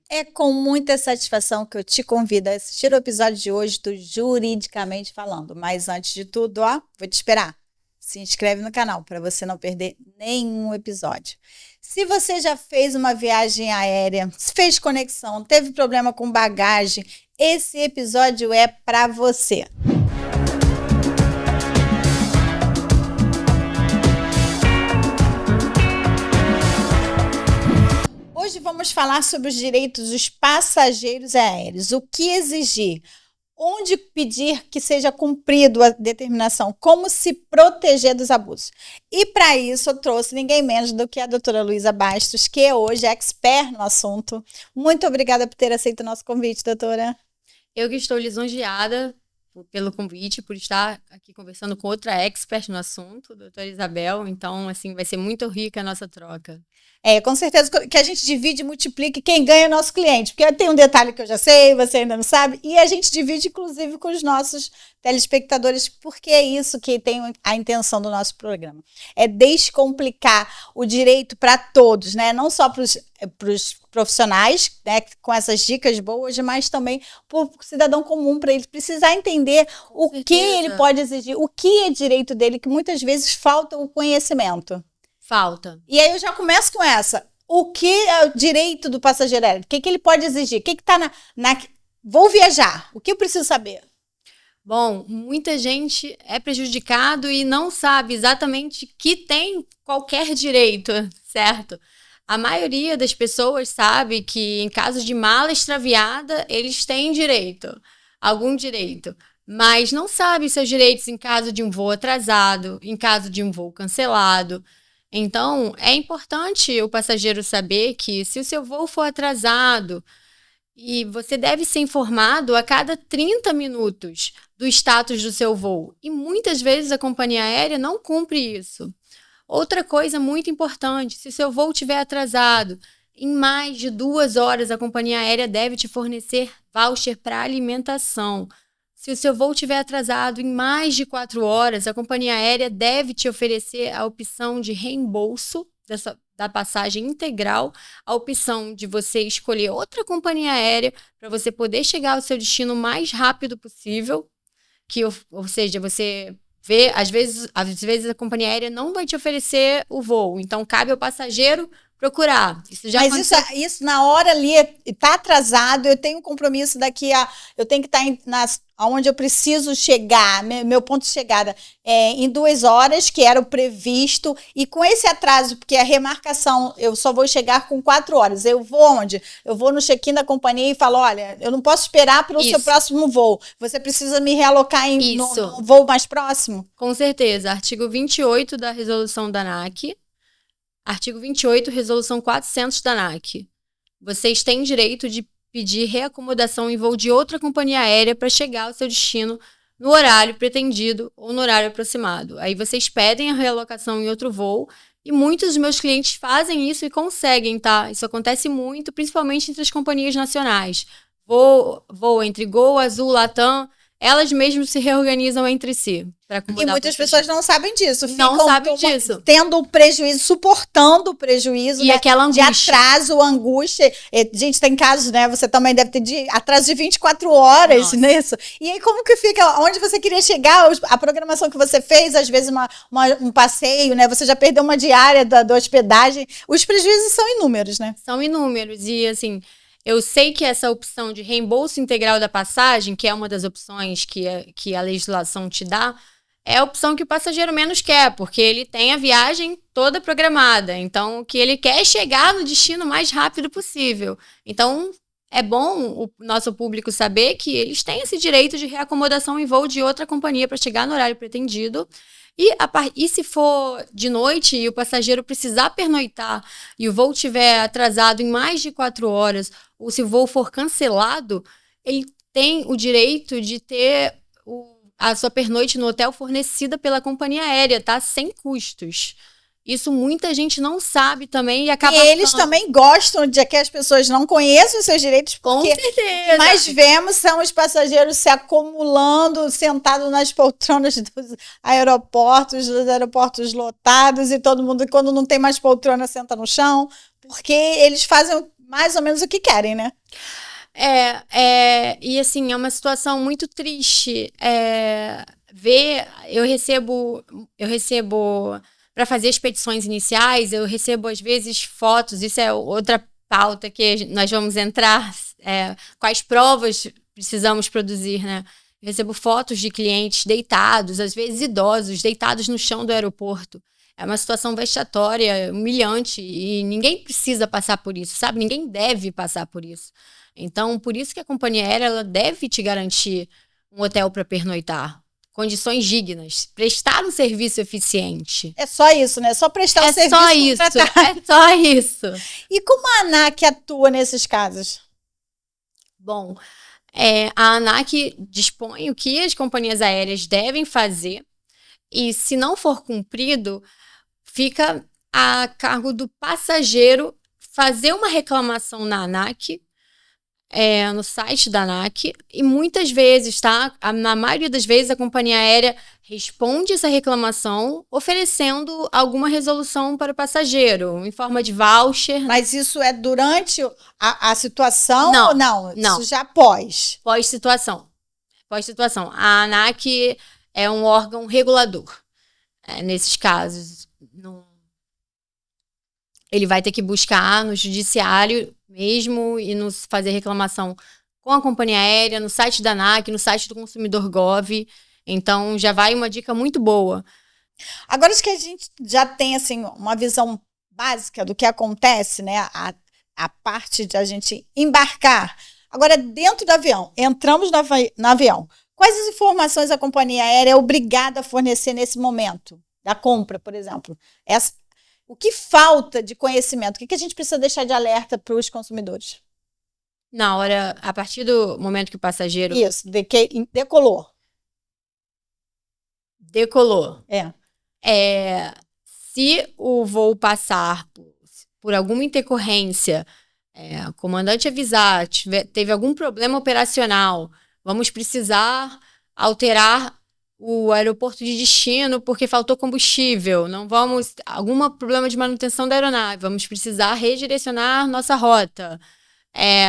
É com muita satisfação que eu te convido a assistir o episódio de hoje do Juridicamente Falando. Mas antes de tudo, vou te esperar. Se inscreve no canal para você não perder nenhum episódio. Se você já fez uma viagem aérea, fez conexão, teve problema com bagagem, esse episódio é para você. Hoje vamos falar sobre os direitos dos passageiros aéreos. O que exigir? Onde pedir que seja cumprido a determinação? Como se proteger dos abusos? E para isso eu trouxe ninguém menos do que a doutora Luísa Bastos, que hoje é expert no assunto. Muito obrigada por ter aceito o nosso convite, doutora. Eu que estou lisonjeada pelo convite, por estar aqui conversando com outra expert no assunto, doutora Isabel. Então, assim, vai ser muito rica a nossa troca. Com certeza que a gente divide e multiplica, quem ganha é o nosso cliente, porque tem um detalhe que eu já sei, você ainda não sabe, e a gente divide inclusive com os nossos telespectadores, porque é isso que tem a intenção do nosso programa, é descomplicar o direito para todos, né? Não só para os profissionais, né, com essas dicas boas, mas também para o cidadão comum, para ele precisar entender o que ele pode exigir, o que é direito dele, que muitas vezes falta o conhecimento. Falta. E aí eu já começo com essa. O que é o direito do passageiro aéreo? O que ele pode exigir? O que está na... Vou viajar. O que eu preciso saber? Bom, muita gente é prejudicado e não sabe exatamente que tem qualquer direito, certo? A maioria das pessoas sabe que em caso de mala extraviada, eles têm algum direito. Mas não sabe seus direitos em caso de um voo atrasado, em caso de um voo cancelado. Então, é importante o passageiro saber que se o seu voo for atrasado, e você deve ser informado a cada 30 minutos do status do seu voo. E muitas vezes a companhia aérea não cumpre isso. Outra coisa muito importante, se o seu voo estiver atrasado, em mais de 2 horas a companhia aérea deve te fornecer voucher para alimentação. Se o seu voo estiver atrasado em mais de 4 horas, a companhia aérea deve te oferecer a opção de reembolso da passagem integral, a opção de você escolher outra companhia aérea para você poder chegar ao seu destino o mais rápido possível, ou seja, você vê, às vezes a companhia aérea não vai te oferecer o voo, então cabe ao passageiro procurar. Mas isso na hora ali está atrasado, eu tenho um compromisso eu tenho que estar aonde eu preciso chegar, meu ponto de chegada em 2 horas, que era o previsto, e com esse atraso, porque a remarcação, eu só vou chegar com 4 horas, eu vou onde? Eu vou no check-in da companhia e falo, olha, eu não posso esperar pelo seu próximo voo, você precisa me realocar no voo mais próximo? Com certeza, artigo 28 da resolução da ANAC, artigo 28, resolução 400 da ANAC. Vocês têm direito de pedir reacomodação em voo de outra companhia aérea para chegar ao seu destino no horário pretendido ou no horário aproximado. Aí vocês pedem a realocação em outro voo e muitos dos meus clientes fazem isso e conseguem, tá? Isso acontece muito, principalmente entre as companhias nacionais. Voo entre Gol, Azul, Latam, elas mesmas se reorganizam entre si. E muitas pessoas não sabem disso. Não sabem disso. Tendo o prejuízo, suportando o prejuízo, e né, aquela angústia. De atraso, angústia. Gente, tem casos, né? Você também deve ter de atraso de 24 horas nisso. E aí, como que fica? Onde você queria chegar? A programação que você fez, às vezes um passeio, né? Você já perdeu uma diária da hospedagem. Os prejuízos são inúmeros, né? São inúmeros. E, assim, eu sei que essa opção de reembolso integral da passagem, que é uma das opções que a legislação te dá, é a opção que o passageiro menos quer, porque ele tem a viagem toda programada. Então, que ele quer chegar no destino o mais rápido possível. Então, é bom o nosso público saber que eles têm esse direito de reacomodação em voo de outra companhia para chegar no horário pretendido. E se for de noite e o passageiro precisar pernoitar e o voo estiver atrasado em mais de 4 horas, ou se o voo for cancelado, ele tem o direito de ter a sua pernoite no hotel fornecida pela companhia aérea, tá? Sem custos. Isso muita gente não sabe também e acaba... E eles também gostam de que as pessoas não conheçam os seus direitos, porque com certeza. O que mais vemos são os passageiros se acumulando, sentados nas poltronas dos aeroportos lotados, e todo mundo, quando não tem mais poltrona, senta no chão, porque eles fazem mais ou menos o que querem, né? E assim, é uma situação muito triste. Eu recebo para fazer as petições iniciais, eu recebo às vezes fotos, isso é outra pauta que nós vamos entrar, quais provas precisamos produzir, né? Eu recebo fotos de clientes deitados, às vezes idosos, deitados no chão do aeroporto. É uma situação vexatória, humilhante, e ninguém precisa passar por isso, sabe? Ninguém deve passar por isso. Então, por isso que a companhia aérea ela deve te garantir um hotel para pernoitar, condições dignas, prestar um serviço eficiente. É só isso, né? Só prestar o serviço. É só isso. E como a ANAC atua nesses casos? Bom, a ANAC dispõe o que as companhias aéreas devem fazer e, se não for cumprido, fica a cargo do passageiro fazer uma reclamação na ANAC, no site da ANAC, e muitas vezes, na maioria das vezes, a companhia aérea responde essa reclamação oferecendo alguma resolução para o passageiro, em forma de voucher. Mas isso é durante a situação Não, ou não? não. Isso já após? Pós-situação. A ANAC é um órgão regulador. Nesses casos, ele vai ter que buscar no judiciário mesmo e nos fazer reclamação com a companhia aérea, no site da ANAC, no site do Consumidor Gov. Então, já vai uma dica muito boa. Agora, acho que a gente já tem assim, uma visão básica do que acontece, né? A parte de a gente embarcar. Agora, dentro do avião, entramos no avião. Quais as informações a companhia aérea é obrigada a fornecer nesse momento da compra, por exemplo? O que falta de conhecimento? O que a gente precisa deixar de alerta para os consumidores? Na hora, a partir do momento que o passageiro... Isso, decolou. Decolou. Se Se o voo passar por alguma intercorrência, o comandante avisar, teve algum problema operacional, vamos precisar alterar o aeroporto de destino porque faltou combustível, algum problema de manutenção da aeronave, vamos precisar redirecionar nossa rota.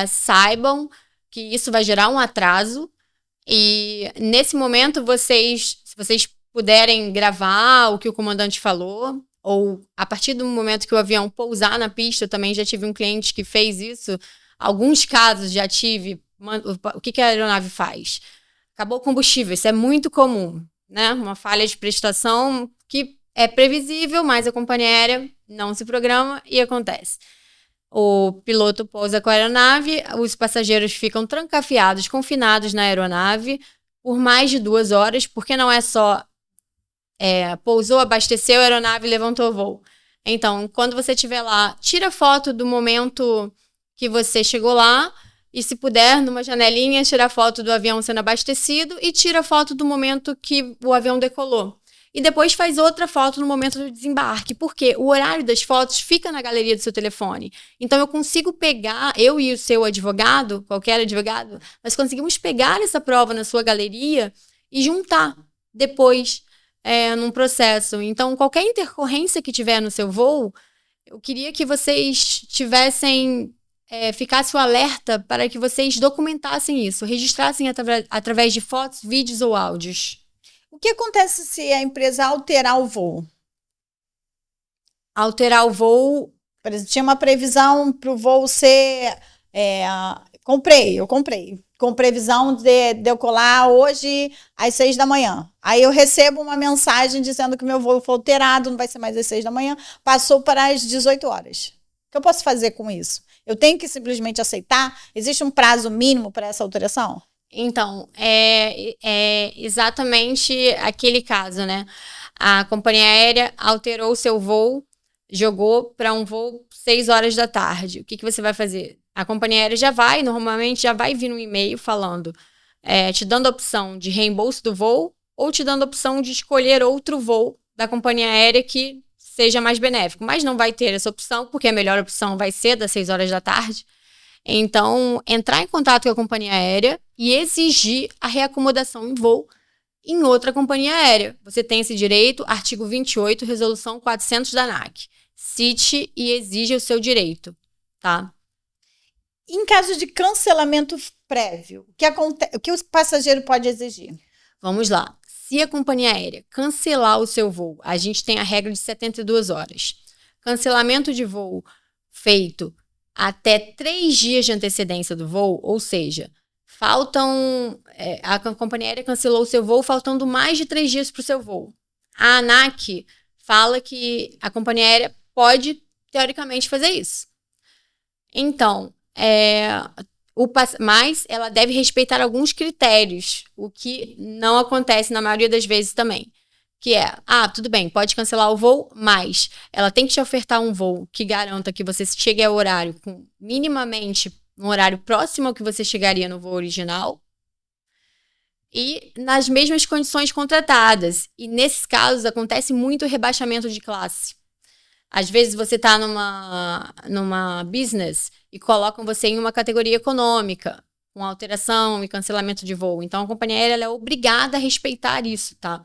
Saibam que isso vai gerar um atraso e nesse momento se vocês puderem gravar o que o comandante falou, ou a partir do momento que o avião pousar na pista, eu também já tive um cliente que fez isso, alguns casos já tive, o que a aeronave faz? Acabou o combustível, isso é muito comum, né? Uma falha de prestação que é previsível, mas a companhia aérea não se programa e acontece. O piloto pousa com a aeronave, os passageiros ficam trancafiados, confinados na aeronave por mais de 2 horas, porque não é só pousou, abasteceu a aeronave e levantou o voo. Então, quando você estiver lá, tira foto do momento que você chegou lá e, se puder, numa janelinha, tira foto do avião sendo abastecido e tira foto do momento que o avião decolou. E depois faz outra foto no momento do desembarque, porque o horário das fotos fica na galeria do seu telefone. Então, eu consigo pegar, eu e o seu advogado, qualquer advogado, nós conseguimos pegar essa prova na sua galeria e juntar depois num processo. Então, qualquer intercorrência que tiver no seu voo, eu queria que vocês ficasse o alerta para que vocês documentassem isso, registrassem através de fotos, vídeos ou áudios. O que acontece se a empresa alterar o voo? Alterar o voo... Por exemplo, tinha uma previsão para o voo ser... Eu comprei. Com previsão de decolar hoje às 6 da manhã. Aí eu recebo uma mensagem dizendo que meu voo foi alterado, não vai ser mais às 6 da manhã, passou para as 18 horas. O que eu posso fazer com isso? Eu tenho que simplesmente aceitar? Existe um prazo mínimo para essa alteração? Então, é exatamente aquele caso, né? A companhia aérea alterou o seu voo, jogou para um voo 6 horas da tarde. O que você vai fazer? A companhia aérea normalmente já vai vir um e-mail falando, te dando a opção de reembolso do voo ou te dando a opção de escolher outro voo da companhia aérea que seja mais benéfico. Mas não vai ter essa opção, porque a melhor opção vai ser das 6 horas da tarde. Então, entrar em contato com a companhia aérea e exigir a reacomodação em voo em outra companhia aérea. Você tem esse direito, artigo 28, resolução 400 da ANAC. Cite e exija o seu direito, tá? Em caso de cancelamento prévio, o que o passageiro pode exigir? Vamos lá. Se a companhia aérea cancelar o seu voo, a gente tem a regra de 72 horas. Cancelamento de voo feito até 3 dias de antecedência do voo, ou seja, a companhia aérea cancelou o seu voo faltando mais de 3 dias para o seu voo. A ANAC fala que a companhia aérea pode, teoricamente, fazer isso. Então, mas ela deve respeitar alguns critérios, o que não acontece na maioria das vezes também. Que tudo bem, pode cancelar o voo, mas ela tem que te ofertar um voo que garanta que você chegue ao horário com minimamente um horário próximo ao que você chegaria no voo original e nas mesmas condições contratadas. E nesses casos acontece muito rebaixamento de classe. Às vezes você está numa business e colocam você em uma categoria econômica, com alteração e cancelamento de voo. Então a companhia aérea ela é obrigada a respeitar isso, tá?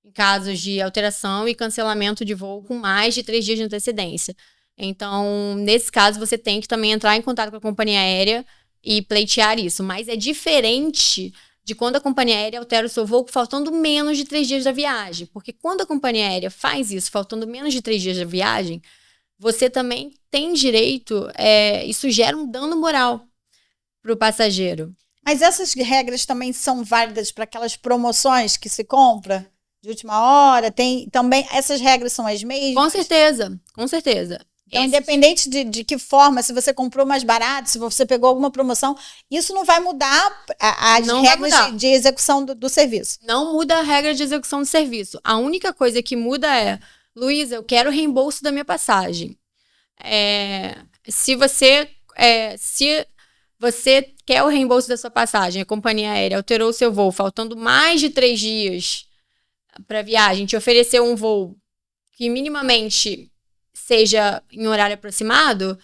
Em casos de alteração e cancelamento de voo com mais de 3 dias de antecedência. Então, nesse caso, você tem que também entrar em contato com a companhia aérea e pleitear isso. Mas é diferente de quando a companhia aérea altera o seu voo faltando menos de 3 dias da viagem. Porque quando a companhia aérea faz isso faltando menos de 3 dias da viagem, você também tem direito, isso gera um dano moral para o passageiro. Mas essas regras também são válidas para aquelas promoções que se compra de última hora? Tem também, essas regras são as mesmas? Com certeza, com certeza. Então, independente de que forma, se você comprou mais barato, se você pegou alguma promoção, isso não vai mudar as regras de execução do serviço. Não muda a regra de execução do serviço. A única coisa que muda Luísa, eu quero o reembolso da minha passagem. Se você quer o reembolso da sua passagem, a companhia aérea alterou o seu voo, faltando mais de 3 dias para viagem, te ofereceu um voo que minimamente seja em horário aproximado,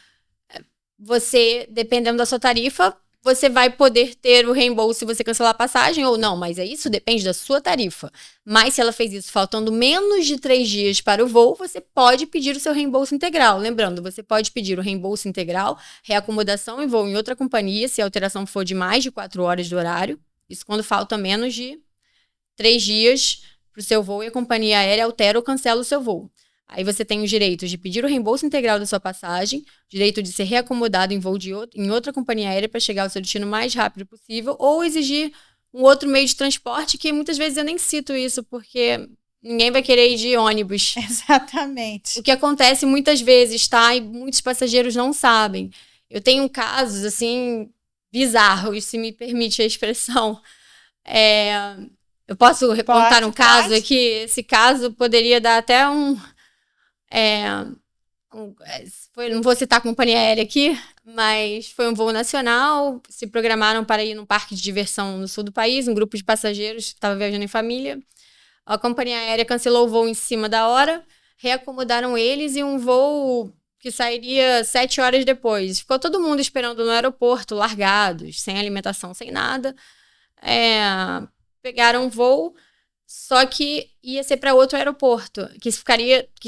você, dependendo da sua tarifa, você vai poder ter o reembolso se você cancelar a passagem ou não, mas isso depende da sua tarifa. Mas se ela fez isso faltando menos de 3 dias para o voo, você pode pedir o seu reembolso integral. Lembrando, você pode pedir o reembolso integral, reacomodação em voo em outra companhia, se a alteração for de mais de 4 horas do horário. Isso quando falta menos de 3 dias para o seu voo e a companhia aérea altera ou cancela o seu voo. Aí você tem os direitos de pedir o reembolso integral da sua passagem, direito de ser reacomodado em voo em outra companhia aérea para chegar ao seu destino o mais rápido possível, ou exigir um outro meio de transporte, que muitas vezes eu nem cito isso, porque ninguém vai querer ir de ônibus. Exatamente. O que acontece muitas vezes, tá? E muitos passageiros não sabem. Eu tenho casos, assim, bizarros, se me permite a expressão. Eu posso contar um caso aqui? Esse caso poderia dar até não vou citar a companhia aérea aqui, mas foi um voo nacional, se programaram para ir num parque de diversão no sul do país, um grupo de passageiros estava viajando em família. A companhia aérea cancelou o voo em cima da hora, reacomodaram eles e um voo que sairia 7 horas depois. Ficou todo mundo esperando no aeroporto, largados, sem alimentação, sem nada. Pegaram um voo, só que ia ser para outro aeroporto, que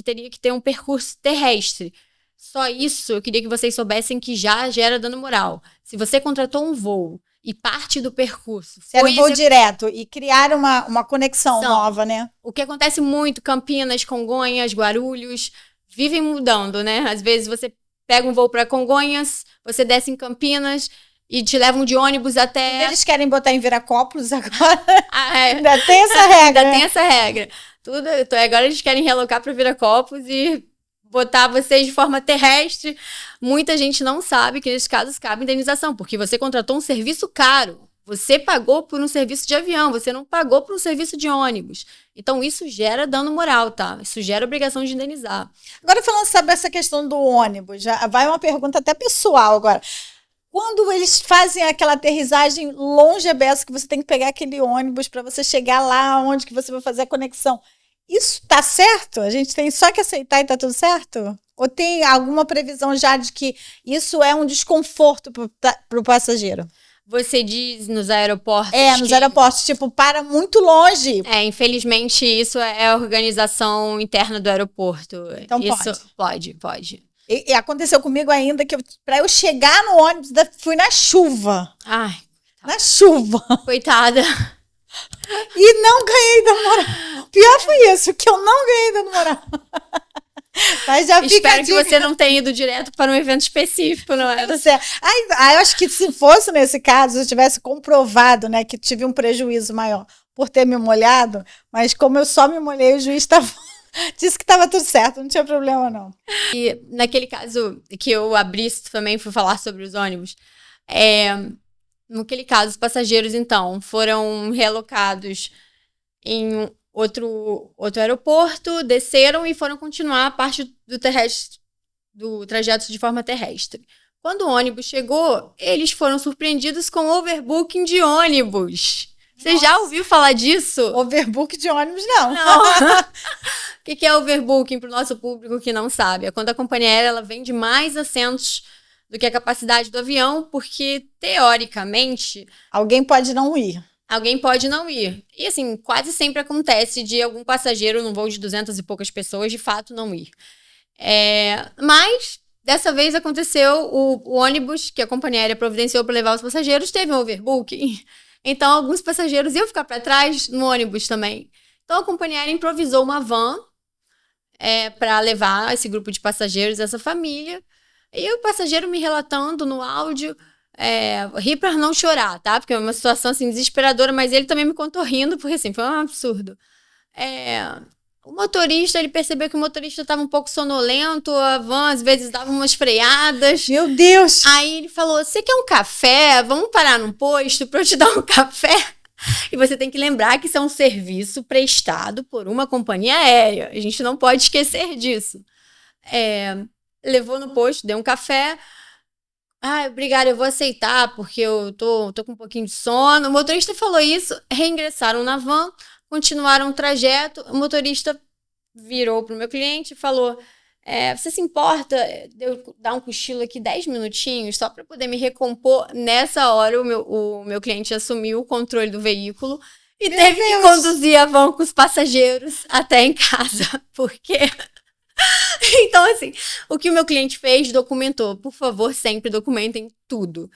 teria que ter um percurso terrestre. Só isso, eu queria que vocês soubessem que já gera dano moral. Se você contratou um voo e parte do percurso... Era um voo direto e criar uma conexão nova, né? O que acontece muito, Campinas, Congonhas, Guarulhos, vivem mudando, né? Às vezes você pega um voo para Congonhas, você desce em Campinas... E te levam de ônibus até... Eles querem botar em Viracopos agora. Ainda tem essa regra. Ainda tem essa regra. Agora eles querem realocar para Viracopos e botar vocês de forma terrestre. Muita gente não sabe que nesses casos cabe indenização, porque você contratou um serviço caro. Você pagou por um serviço de avião, você não pagou por um serviço de ônibus. Então isso gera dano moral, tá? Isso gera obrigação de indenizar. Agora falando sobre essa questão do ônibus, já vai uma pergunta até pessoal agora. Quando eles fazem aquela aterrissagem longe a beça, que você tem que pegar aquele ônibus para você chegar lá onde que você vai fazer a conexão, isso tá certo? A gente tem só que aceitar e tá tudo certo? Ou tem alguma previsão já de que isso é um desconforto para o passageiro? Você diz nos aeroportos? Nos aeroportos, tipo, para muito longe. Infelizmente isso é a organização interna do aeroporto. Então isso pode. E aconteceu comigo ainda que para eu chegar no ônibus, fui na chuva. Ai, na chuva. Coitada. E não ganhei dano moral. Pior foi isso, que eu não ganhei dano moral. Mas já fica Espero que você não tenha ido direto para um evento específico, não é? Eu acho que se fosse nesse caso, eu tivesse comprovado, né, que tive um prejuízo maior por ter me molhado, mas como eu só me molhei, o juiz disse que estava tudo certo, não tinha problema não. E naquele caso que eu abri também, fui falar sobre os ônibus, naquele caso, os passageiros, então, foram realocados em outro aeroporto, desceram e foram continuar a parte do trajeto de forma terrestre. Quando o ônibus chegou, eles foram surpreendidos com overbooking de ônibus. Você já ouviu falar disso? Overbooking de ônibus, não. O que é overbooking para o nosso público que não sabe? É quando a companhia aérea ela vende mais assentos do que a capacidade do avião, porque, teoricamente... Alguém pode não ir. Alguém pode não ir. E, assim, quase sempre acontece de algum passageiro num voo de 200 e poucas pessoas, de fato, não ir. Mas, dessa vez aconteceu, o ônibus que a companhia aérea providenciou para levar os passageiros teve um overbooking. Então, alguns passageiros iam ficar para trás no ônibus também. Então, a companhia aérea improvisou uma van para levar esse grupo de passageiros, essa família. E o passageiro me relatando no áudio... ri pra não chorar, tá? Porque é uma situação, assim, desesperadora, mas ele também me contou rindo, porque, assim, foi um absurdo. O motorista, ele percebeu que o motorista estava um pouco sonolento, a van, às vezes, dava umas freadas. Meu Deus! Aí ele falou, você quer um café? Vamos parar num posto pra eu te dar um café? E você tem que lembrar que isso é um serviço prestado por uma companhia aérea. A gente não pode esquecer disso. Levou no posto, deu um café... obrigada, eu vou aceitar, porque eu tô com um pouquinho de sono. O motorista falou isso, reingressaram na van, continuaram o trajeto. O motorista virou pro meu cliente e falou, você se importa de eu dar um cochilo aqui 10 minutinhos, só para poder me recompor? Nessa hora, o meu cliente assumiu o controle do veículo e teve que conduzir a van com os passageiros até em casa, porque... Então, assim, o que o meu cliente fez, documentou. Por favor, sempre documentem tudo.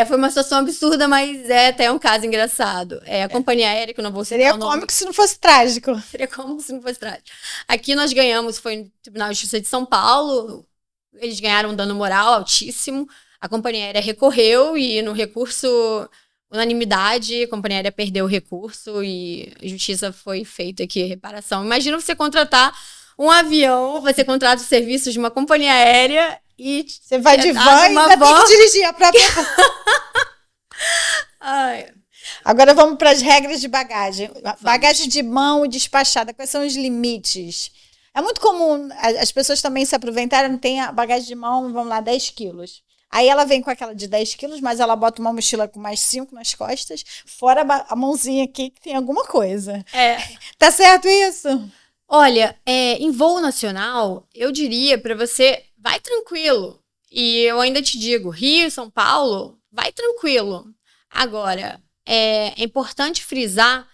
Foi uma situação absurda, mas é até um caso engraçado. A companhia aérea, que eu não vou citar Seria o nome. cômico se não fosse trágico. Seria cômico se não fosse trágico. Aqui nós ganhamos, foi no Tribunal de Justiça de São Paulo, eles ganharam um dano moral altíssimo, a companhia aérea recorreu e no recurso, unanimidade, a companhia aérea perdeu o recurso e a justiça foi feita aqui, reparação. Imagina você contratar um avião, você contrata os serviços de uma companhia aérea e... Você vai de van e ainda tem que dirigir a própria van. Agora vamos para as regras de bagagem. Bagagem de mão e despachada, quais são os limites? É muito comum as pessoas também se aproveitarem, tem a bagagem de mão, vamos lá, 10 quilos. Aí ela vem com aquela de 10 quilos, mas ela bota uma mochila com mais 5 nas costas, fora a mãozinha aqui que tem alguma coisa. Tá certo isso? Olha, em voo nacional, eu diria para você, vai tranquilo. E eu ainda te digo, Rio, São Paulo, vai tranquilo. Agora, é importante frisar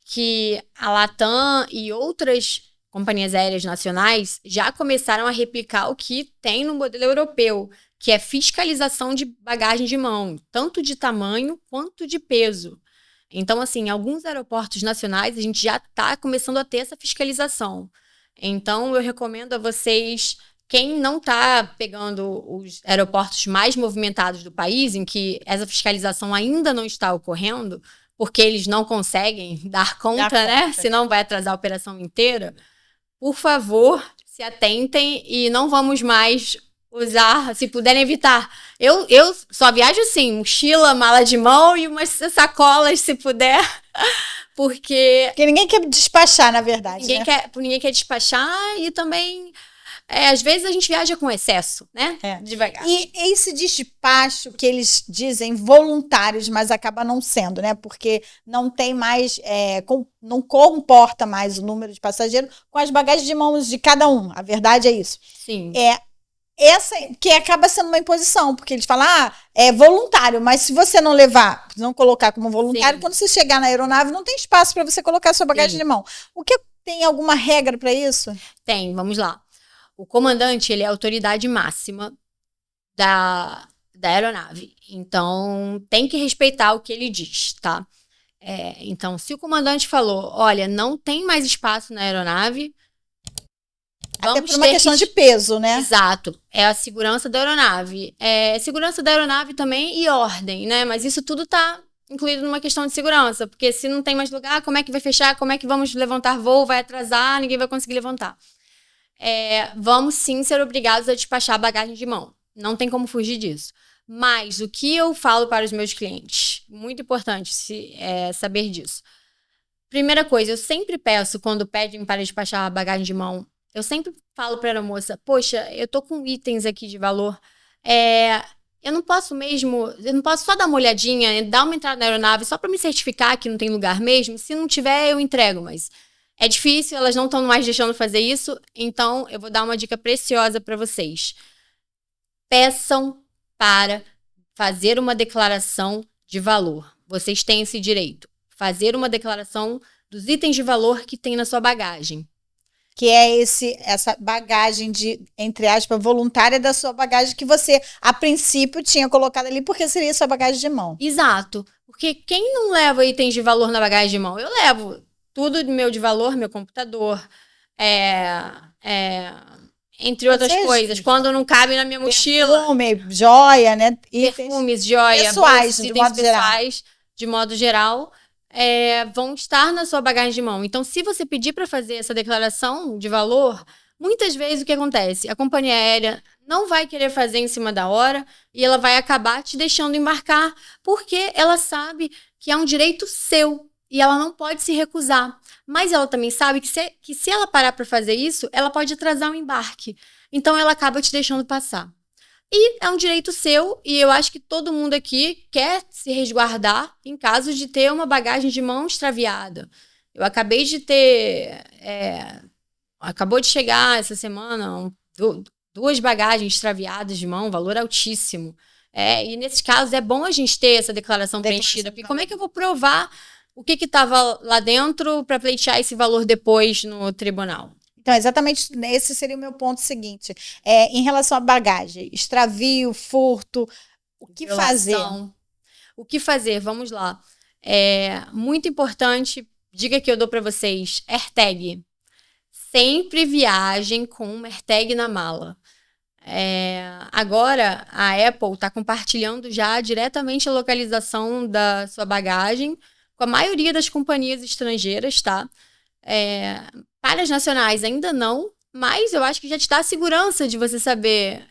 que a Latam e outras companhias aéreas nacionais já começaram a replicar o que tem no modelo europeu, que é fiscalização de bagagem de mão, tanto de tamanho quanto de peso. Então, assim, em alguns aeroportos nacionais, a gente já está começando a ter essa fiscalização. Então, eu recomendo a vocês, quem não está pegando os aeroportos mais movimentados do país, em que essa fiscalização ainda não está ocorrendo, porque eles não conseguem dar conta, né? Senão vai atrasar a operação inteira. Por favor, se atentem e não vamos mais... usar, se puderem evitar. Eu só viajo assim, mochila, mala de mão e umas sacolas, se puder, porque ninguém quer despachar, na verdade, ninguém quer despachar e também, às vezes a gente viaja com excesso, né? Devagar. E esse despacho que eles dizem voluntários, mas acaba não sendo, né? Porque não tem mais, não comporta mais o número de passageiros com as bagagens de mãos de cada um. A verdade é isso. Sim. Essa que acaba sendo uma imposição, porque eles falam, é voluntário, mas se você não levar, não colocar como voluntário, sim, quando você chegar na aeronave, não tem espaço para você colocar sua bagagem, sim, de mão. Tem alguma regra para isso? Tem, vamos lá. o comandante, ele é a autoridade máxima da aeronave. Então, tem que respeitar o que ele diz, tá? Então, se o comandante falou, olha, não tem mais espaço na aeronave, até por uma questão de peso, né? Exato. É a segurança da aeronave. Segurança da aeronave também e ordem, né? Mas isso tudo tá incluído numa questão de segurança, porque se não tem mais lugar, como é que vai fechar? Como é que vamos levantar voo? Vai atrasar, ninguém vai conseguir levantar. Vamos sim ser obrigados a despachar a bagagem de mão. Não tem como fugir disso. Mas o que eu falo para os meus clientes, muito importante saber disso. Primeira coisa, eu sempre peço, quando pedem para despachar a bagagem de mão, eu sempre falo para a aeromoça, poxa, eu tô com itens aqui de valor, eu não posso só dar uma olhadinha, dar uma entrada na aeronave só para me certificar que não tem lugar mesmo, se não tiver eu entrego, mas é difícil, elas não estão mais deixando fazer isso, então eu vou dar uma dica preciosa para vocês. Peçam para fazer uma declaração de valor. Vocês têm esse direito. Fazer uma declaração dos itens de valor que tem na sua bagagem. Que é essa bagagem de, entre aspas, voluntária da sua bagagem que você, a princípio, tinha colocado ali porque seria sua bagagem de mão. Exato. Porque quem não leva itens de valor na bagagem de mão? Eu levo tudo meu de valor, meu computador, entre outras coisas, quando não cabe na minha mochila. Perfume, joia, né? Perfumes, joia, pessoais, bolsas, de modo pessoais, geral. De modo geral, vão estar na sua bagagem de mão. Então, se você pedir para fazer essa declaração de valor, muitas vezes o que acontece? A companhia aérea não vai querer fazer em cima da hora e ela vai acabar te deixando embarcar, porque ela sabe que é um direito seu e ela não pode se recusar. Mas ela também sabe que se ela parar para fazer isso, ela pode atrasar o embarque. Então, ela acaba te deixando passar. E é um direito seu, e eu acho que todo mundo aqui quer se resguardar em caso de ter uma bagagem de mão extraviada. Eu acabei de ter... acabou de chegar essa semana 2 bagagens extraviadas de mão, valor altíssimo. E nesses casos é bom a gente ter essa declaração preenchida, porque como é que eu vou provar o que estava lá dentro para pleitear esse valor depois no tribunal? Então, exatamente esse seria o meu ponto seguinte. Em relação à bagagem, extravio, furto, o que fazer? O que fazer? Vamos lá. Muito importante, dica que eu dou para vocês, AirTag. Sempre viajem com uma AirTag na mala. Agora, a Apple está compartilhando já diretamente a localização da sua bagagem com a maioria das companhias estrangeiras, tá? Para as nacionais ainda não, mas eu acho que já te dá a segurança de você saber,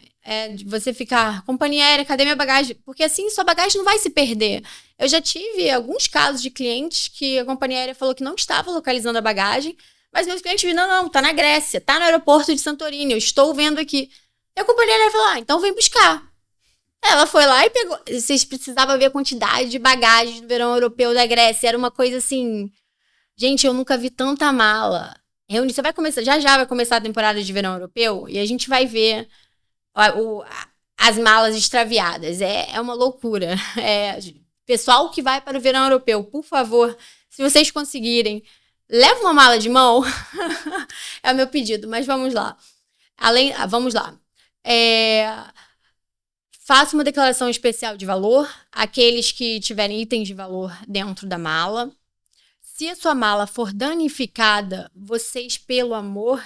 de você ficar, companhia aérea, cadê minha bagagem? Porque assim, sua bagagem não vai se perder. Eu já tive alguns casos de clientes que a companhia aérea falou que não estava localizando a bagagem, mas meus clientes viram, não, tá na Grécia, tá no aeroporto de Santorini, eu estou vendo aqui. E a companhia aérea falou, então vem buscar. Ela foi lá e pegou. Vocês precisavam ver a quantidade de bagagens do verão europeu da Grécia. Era uma coisa assim... Gente, eu nunca vi tanta mala. Você vai começar... Já vai começar a temporada de verão europeu e a gente vai ver as malas extraviadas. É uma loucura. Pessoal que vai para o verão europeu, por favor, se vocês conseguirem, leva uma mala de mão. É o meu pedido, mas vamos lá. Vamos lá. Faça uma declaração especial de valor, aqueles que tiverem itens de valor dentro da mala. Se a sua mala for danificada, vocês, pelo amor,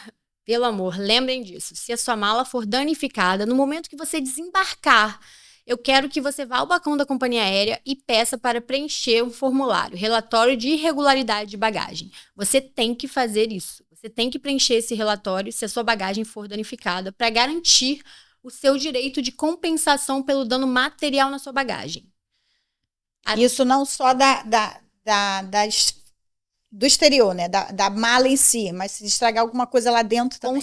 lembrem disso. Se a sua mala for danificada, no momento que você desembarcar, eu quero que você vá ao balcão da companhia aérea e peça para preencher um formulário, relatório de irregularidade de bagagem. Você tem que fazer isso. Você tem que preencher esse relatório se a sua bagagem for danificada para garantir o seu direito de compensação pelo dano material na sua bagagem. Isso não só do exterior, né? Da mala em si, mas se estragar alguma coisa lá dentro também.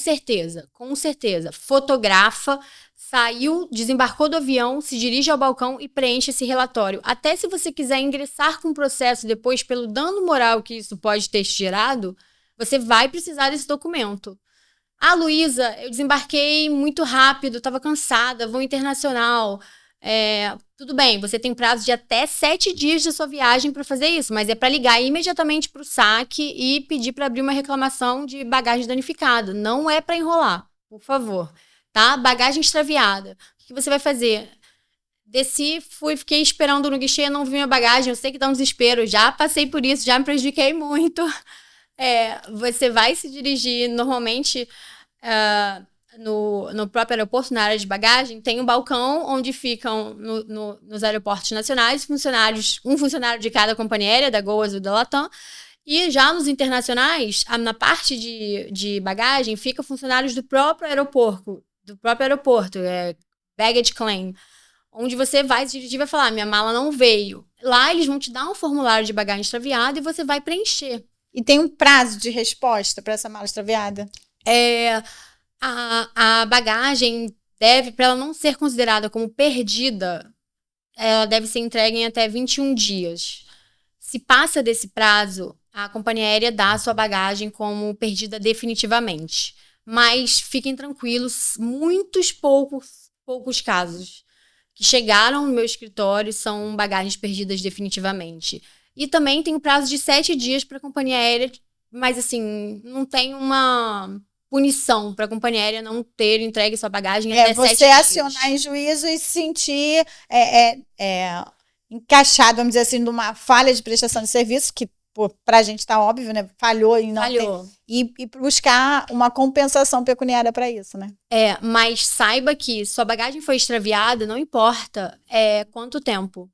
Com certeza. Fotografa, saiu, desembarcou do avião, se dirige ao balcão e preenche esse relatório. Até se você quiser ingressar com o processo depois pelo dano moral que isso pode ter gerado, você vai precisar desse documento. Luísa, eu desembarquei muito rápido, estava cansada, voo internacional. Tudo bem, você tem prazo de até 7 dias da sua viagem para fazer isso, mas é para ligar imediatamente para o saque e pedir para abrir uma reclamação de bagagem danificada. Não é para enrolar. por favor, tá? Bagagem extraviada. O que você vai fazer? Desci, fiquei esperando no guichê, não vi minha bagagem, eu sei que dá um desespero, já passei por isso, já me prejudiquei muito. Você vai se dirigir, normalmente, no próprio aeroporto, na área de bagagem, tem um balcão onde ficam, nos aeroportos nacionais, um funcionário de cada companhia aérea, da Gol, Azul, da Latam, e já nos internacionais, na parte de bagagem, fica funcionários do próprio aeroporto, baggage claim, onde você vai se dirigir e vai falar, minha mala não veio. Lá eles vão te dar um formulário de bagagem extraviada e você vai preencher. E tem um prazo de resposta para essa mala extraviada? A bagagem deve, para ela não ser considerada como perdida, ela deve ser entregue em até 21 dias. Se passa desse prazo, a companhia aérea dá a sua bagagem como perdida definitivamente. Mas fiquem tranquilos, muitos poucos casos que chegaram no meu escritório são bagagens perdidas definitivamente. E também tem o prazo de 7 dias para a companhia aérea, mas assim, não tem uma punição para a companhia aérea não ter entregue sua bagagem até 7 dias. Você acionar em juízo e se sentir encaixado, vamos dizer assim, numa falha de prestação de serviço, que para a gente está óbvio, né? Falhou e não tem, e buscar uma compensação pecuniária para isso, né? Mas saiba que sua bagagem foi extraviada, não importa quanto tempo.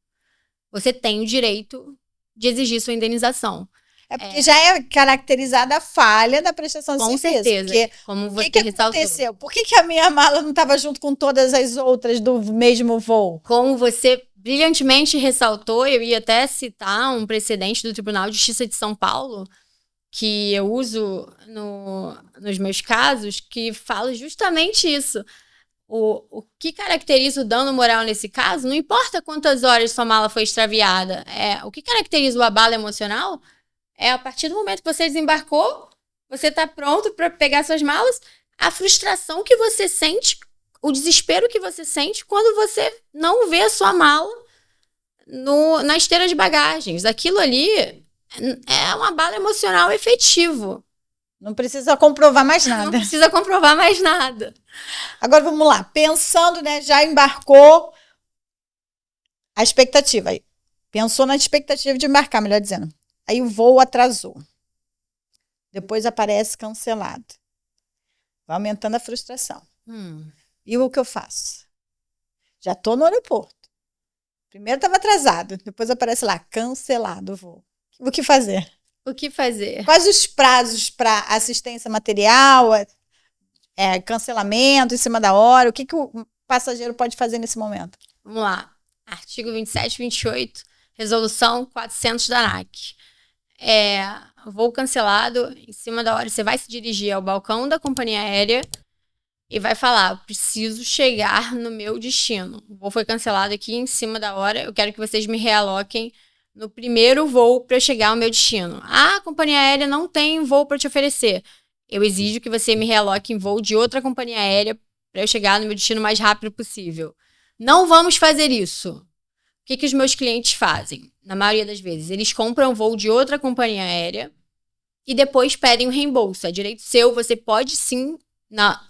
Você tem o direito de exigir sua indenização. Porque já é caracterizada a falha da prestação de serviço. Com certeza. Porque como você que aconteceu? Por que a minha mala não estava junto com todas as outras do mesmo voo? Como você brilhantemente ressaltou, eu ia até citar um precedente do Tribunal de Justiça de São Paulo, que eu uso nos meus casos, que fala justamente isso. O que caracteriza o dano moral nesse caso, não importa quantas horas sua mala foi extraviada, o que caracteriza o abalo emocional a partir do momento que você desembarcou, você está pronto para pegar suas malas, a frustração que você sente, o desespero que você sente quando você não vê a sua mala na esteira de bagagens. Aquilo ali é um abalo emocional efetivo. Não precisa comprovar mais nada. Não precisa comprovar mais nada. Agora vamos lá. Pensando, né? Já embarcou a expectativa. Pensou na expectativa de embarcar, melhor dizendo. Aí o voo atrasou. Depois aparece cancelado. Vai aumentando a frustração. E o que eu faço? Já estou no aeroporto. Primeiro estava atrasado. Depois aparece lá, cancelado o voo. O que fazer? O que fazer? Quais os prazos para assistência material, cancelamento em cima da hora? O que o passageiro pode fazer nesse momento? Vamos lá. Artigo 27 e 28, resolução 400 da ANAC. Voo cancelado, em cima da hora, você vai se dirigir ao balcão da companhia aérea e vai falar, preciso chegar no meu destino. O voo foi cancelado aqui em cima da hora, eu quero que vocês me realoquem no primeiro voo para eu chegar ao meu destino. A companhia aérea não tem voo para te oferecer. Eu exijo que você me realoque em voo de outra companhia aérea para eu chegar no meu destino o mais rápido possível. Não vamos fazer isso. O que os meus clientes fazem? Na maioria das vezes, eles compram voo de outra companhia aérea e depois pedem um reembolso. É direito seu, você pode sim,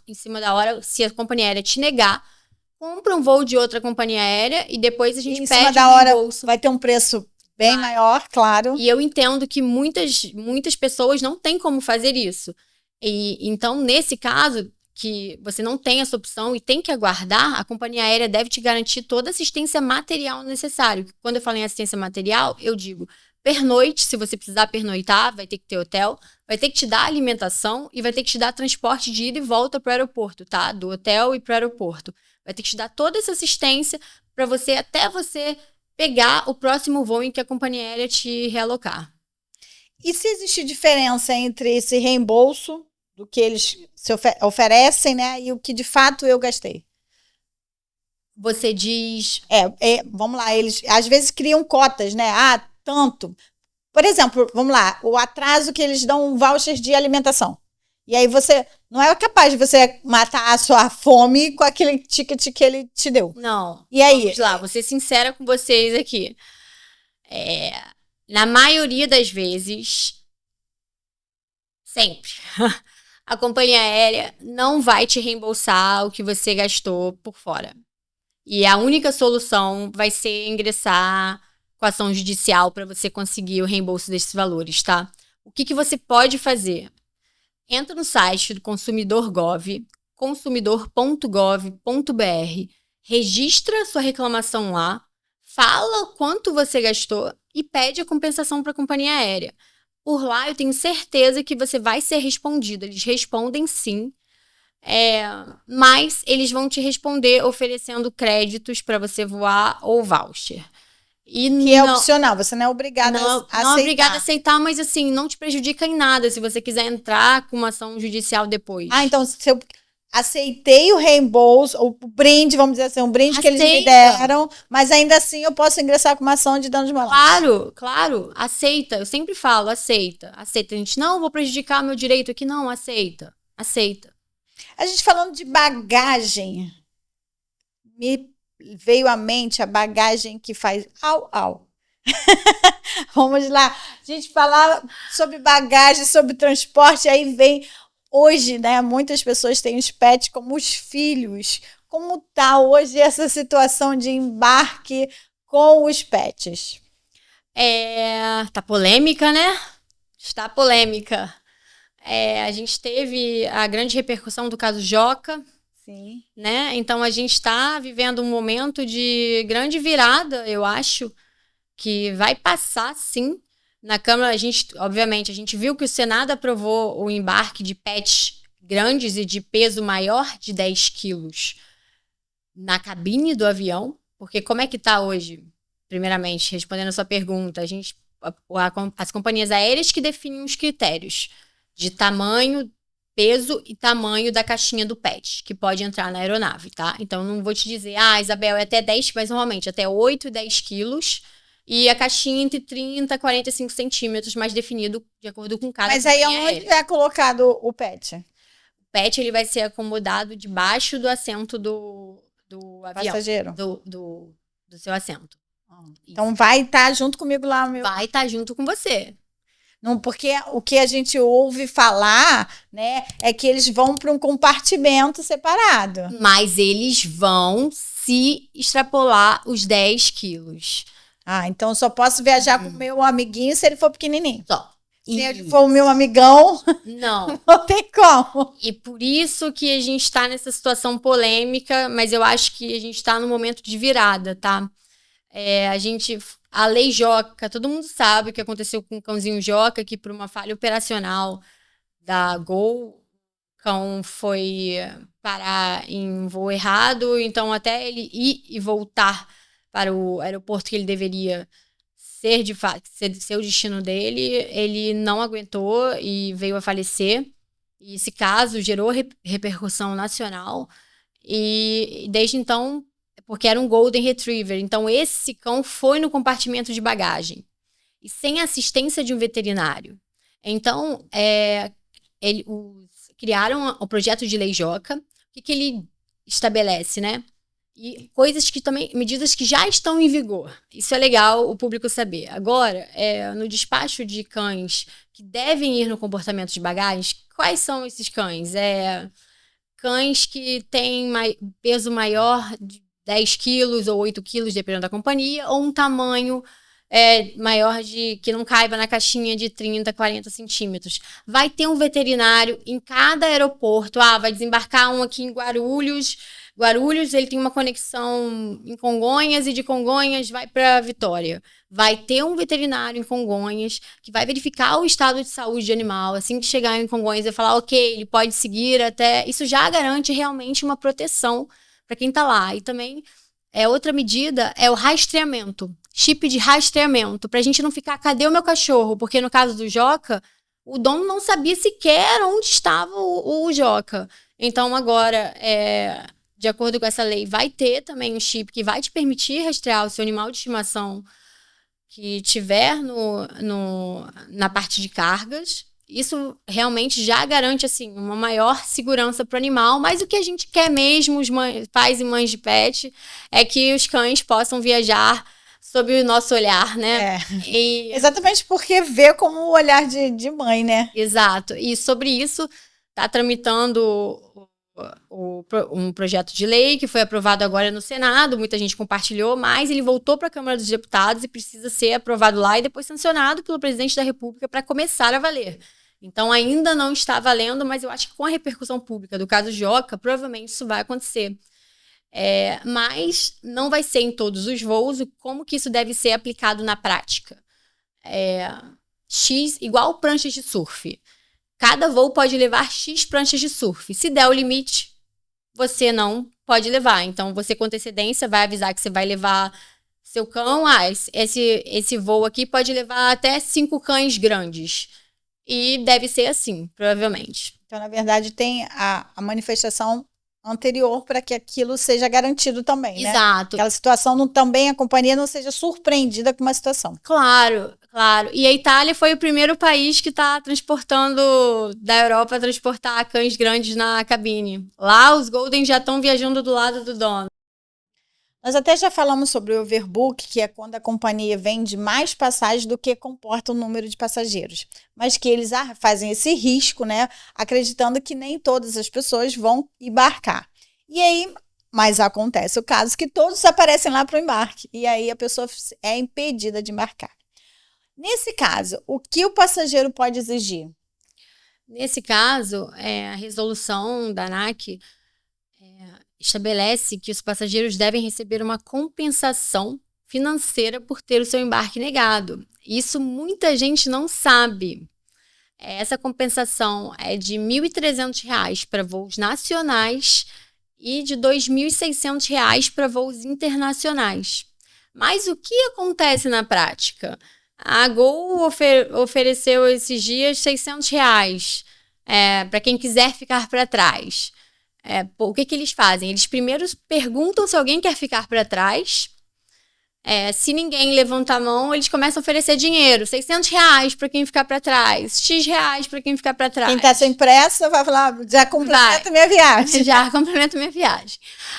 em cima da hora, se a companhia aérea te negar, compra um voo de outra companhia aérea e depois a gente pede um reembolso. Em cima da hora vai ter um preço bem maior, claro. E eu entendo que muitas pessoas não têm como fazer isso. E então, nesse caso, que você não tem essa opção e tem que aguardar, a companhia aérea deve te garantir toda a assistência material necessária. Quando eu falo em assistência material, eu digo pernoite, se você precisar pernoitar, vai ter que ter hotel, vai ter que te dar alimentação e vai ter que te dar transporte de ida e volta para o aeroporto, tá? Do hotel e para o aeroporto. Vai ter que te dar toda essa assistência para até você pegar o próximo voo em que a companhia aérea te realocar. E se existe diferença entre esse reembolso do que eles se oferecem, né, e o que de fato eu gastei? Você diz... vamos lá, eles às vezes criam cotas, né? Tanto. Por exemplo, vamos lá, o atraso que eles dão um voucher de alimentação. E aí você não é capaz de você matar a sua fome com aquele ticket que ele te deu. Não. E aí? Vamos lá, vou ser sincera com vocês aqui. Na maioria das vezes, sempre, a companhia aérea não vai te reembolsar o que você gastou por fora. E a única solução vai ser ingressar com ação judicial para você conseguir o reembolso desses valores, tá? O que você pode fazer? Entra no site do consumidor.gov, consumidor.gov.br, registra sua reclamação lá, fala quanto você gastou e pede a compensação para a companhia aérea. Por lá, eu tenho certeza que você vai ser respondido. Eles respondem sim, mas eles vão te responder oferecendo créditos para você voar ou voucher. E que é opcional, você não é obrigada a aceitar. Não é obrigada a aceitar, mas assim, não te prejudica em nada se você quiser entrar com uma ação judicial depois. Então se eu aceitei o reembolso, o brinde, vamos dizer assim, um brinde que eles me deram, mas ainda assim eu posso ingressar com uma ação de danos morais. Claro, aceita. Eu sempre falo, aceita. A gente, não, vou prejudicar meu direito aqui, não, aceita. A gente falando de bagagem, me veio à mente a bagagem que faz au. Vamos lá. A gente falar sobre bagagem, sobre transporte, aí vem hoje, né? Muitas pessoas têm os pets como os filhos. Como tá hoje essa situação de embarque com os pets? Tá polêmica, né? Está polêmica. A gente teve a grande repercussão do caso Joca. Sim. Né? Então, a gente está vivendo um momento de grande virada, eu acho, que vai passar, sim. Na Câmara, obviamente, a gente viu que o Senado aprovou o embarque de pets grandes e de peso maior de 10 quilos na cabine do avião, porque como é que está hoje? Primeiramente, respondendo a sua pergunta, as companhias aéreas que definem os critérios de tamanho, peso e tamanho da caixinha do pet, que pode entrar na aeronave, tá? Então, não vou te dizer, Isabel, é até 10, mas normalmente até 8 e 10 quilos, e a caixinha entre 30 e 45 centímetros, mais definido de acordo com cada Mas aí onde é colocado o pet? O pet, ele vai ser acomodado debaixo do assento do avião. Passageiro. Do seu assento. Então, vai estar junto comigo lá, Vai estar junto com você. Não, porque o que a gente ouve falar, né, é que eles vão para um compartimento separado. Mas eles vão se extrapolar os 10 quilos. Então eu só posso viajar com o meu amiguinho se ele for pequenininho. Só. Se ele for o meu amigão, não tem como. E por isso que a gente está nessa situação polêmica, mas eu acho que a gente está no momento de virada, tá? A lei Joca, todo mundo sabe o que aconteceu com o cãozinho Joca, que por uma falha operacional da Gol, o cão foi parar em voo errado, então até ele ir e voltar para o aeroporto que ele deveria ser de fato, ser o destino dele, ele não aguentou e veio a falecer. E esse caso gerou repercussão nacional e desde então, porque era um Golden Retriever. Então, esse cão foi no compartimento de bagagem. E sem assistência de um veterinário. Então, criaram o projeto de lei Joca. O que ele estabelece, né? E coisas que também, medidas que já estão em vigor. Isso é legal o público saber. Agora, no despacho de cães que devem ir no comportamento de bagagem, quais são esses cães? Cães que têm peso maior de 10 quilos ou 8 quilos, dependendo da companhia, ou um tamanho maior que não caiba na caixinha de 30, 40 centímetros. Vai ter um veterinário em cada aeroporto. Vai desembarcar um aqui em Guarulhos. Guarulhos, ele tem uma conexão em Congonhas e de Congonhas vai para Vitória. Vai ter um veterinário em Congonhas que vai verificar o estado de saúde do animal. Assim que chegar em Congonhas, vai falar, ok, ele pode seguir até... Isso já garante realmente uma proteção para quem está lá. E também, outra medida é o rastreamento. Chip de rastreamento. Para a gente não ficar, cadê o meu cachorro? Porque no caso do Joca, o dono não sabia sequer onde estava o Joca. Então, agora... de acordo com essa lei, vai ter também um chip que vai te permitir rastrear o seu animal de estimação que tiver na parte de cargas. Isso realmente já garante assim, uma maior segurança para o animal, mas o que a gente quer mesmo, os pais e mães de pet, é que os cães possam viajar sob o nosso olhar, né? Exatamente porque vê como o olhar de mãe, né? Exato. E sobre isso... está tramitando um projeto de lei que foi aprovado agora no Senado, muita gente compartilhou, mas ele voltou para a Câmara dos Deputados e precisa ser aprovado lá e depois sancionado pelo presidente da República para começar a valer. Então, ainda não está valendo, mas eu acho que com a repercussão pública do caso Joca, provavelmente isso vai acontecer. Mas não vai ser em todos os voos. Como que isso deve ser aplicado na prática? X igual pranchas de surf. Cada voo pode levar X pranchas de surf. Se der o limite, você não pode levar. Então, você com antecedência vai avisar que você vai levar seu cão. Esse voo aqui pode levar até 5 cães grandes. E deve ser assim, provavelmente. Então, na verdade, tem a manifestação anterior para que aquilo seja garantido também, né? Exato. Aquela situação também a companhia não seja surpreendida com uma situação. Claro. E a Itália foi o primeiro país que está transportando da Europa transportar cães grandes na cabine. Lá os Golden já estão viajando do lado do dono. Nós até já falamos sobre o overbook, que é quando a companhia vende mais passagens do que comporta o número de passageiros. Mas que eles fazem esse risco, né? Acreditando que nem todas as pessoas vão embarcar. E aí, mas acontece o caso que todos aparecem lá para o embarque. E aí a pessoa é impedida de embarcar. Nesse caso, o que o passageiro pode exigir? Nesse caso, a resolução da ANAC estabelece que os passageiros devem receber uma compensação financeira por ter o seu embarque negado. Isso muita gente não sabe. Essa compensação é de R$ 1.300 para voos nacionais e de R$ 2.600 para voos internacionais. Mas o que acontece na prática? A Gol ofereceu esses dias R$ 600 para quem quiser ficar para trás. O que eles fazem? Eles primeiro perguntam se alguém quer ficar para trás. Se ninguém levanta a mão, eles começam a oferecer dinheiro. R$ 600 para quem ficar para trás. X reais para quem ficar para trás. Quem está sem pressa vai falar, já complementa minha viagem. Já complementa minha viagem.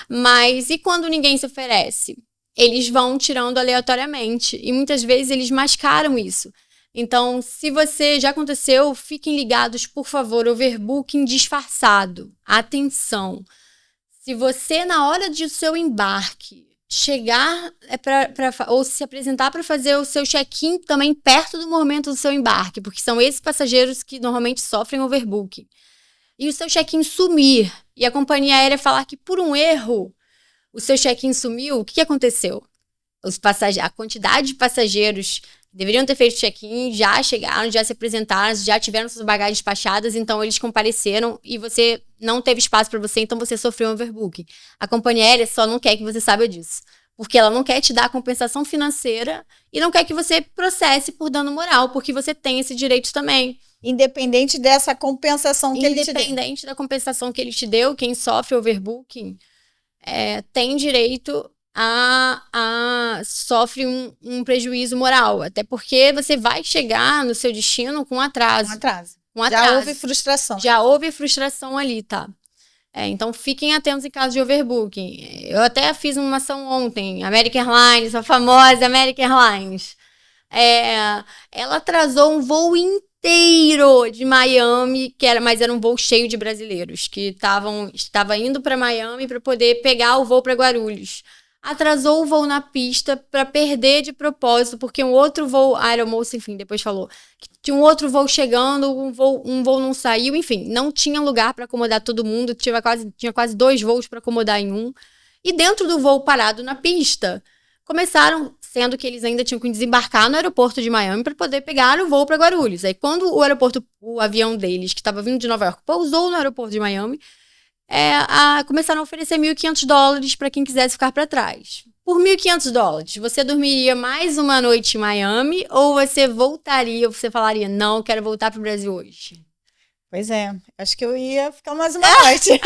Mas e quando ninguém se oferece? Eles vão tirando aleatoriamente. E muitas vezes eles mascaram isso. Então, se você já aconteceu, fiquem ligados, por favor, overbooking disfarçado. Atenção. Se você, na hora do seu embarque, chegar ou se apresentar para fazer o seu check-in também perto do momento do seu embarque, porque são esses passageiros que normalmente sofrem overbooking, e o seu check-in sumir, e a companhia aérea falar que por um erro o seu check-in sumiu, o que aconteceu? A quantidade de passageiros deveriam ter feito check-in, já chegaram, já se apresentaram, já tiveram suas bagagens despachadas, então eles compareceram e você não teve espaço para você, então você sofreu um overbooking. A companhia aérea só não quer que você saiba disso, porque ela não quer te dar compensação financeira e não quer que você processe por dano moral, porque você tem esse direito também. Independente dessa compensação que ele te deu. Independente da compensação que ele te deu, quem sofre overbooking tem direito sofre um prejuízo moral, até porque você vai chegar no seu destino com atraso. Já houve frustração. Já houve frustração ali, tá? Então fiquem atentos em caso de overbooking. Eu até fiz uma ação ontem, American Airlines, a famosa American Airlines. Ela atrasou um voo inteiro de Miami, mas era um voo cheio de brasileiros que estava indo para Miami para poder pegar o voo para Guarulhos. Atrasou o voo na pista para perder de propósito, porque um outro voo, a aeromoça, enfim, depois falou que tinha um outro voo chegando, um voo não saiu, enfim, não tinha lugar para acomodar todo mundo, tinha quase 2 voos para acomodar em um. E dentro do voo parado na pista, começaram, sendo que eles ainda tinham que desembarcar no aeroporto de Miami para poder pegar o voo para Guarulhos. Aí quando o avião deles, que estava vindo de Nova York, pousou no aeroporto de Miami, começaram a oferecer $1.500 para quem quisesse ficar para trás. Por $1.500, você dormiria mais uma noite em Miami ou você voltaria, ou você falaria, não, quero voltar para o Brasil hoje? Pois acho que eu ia ficar mais uma noite.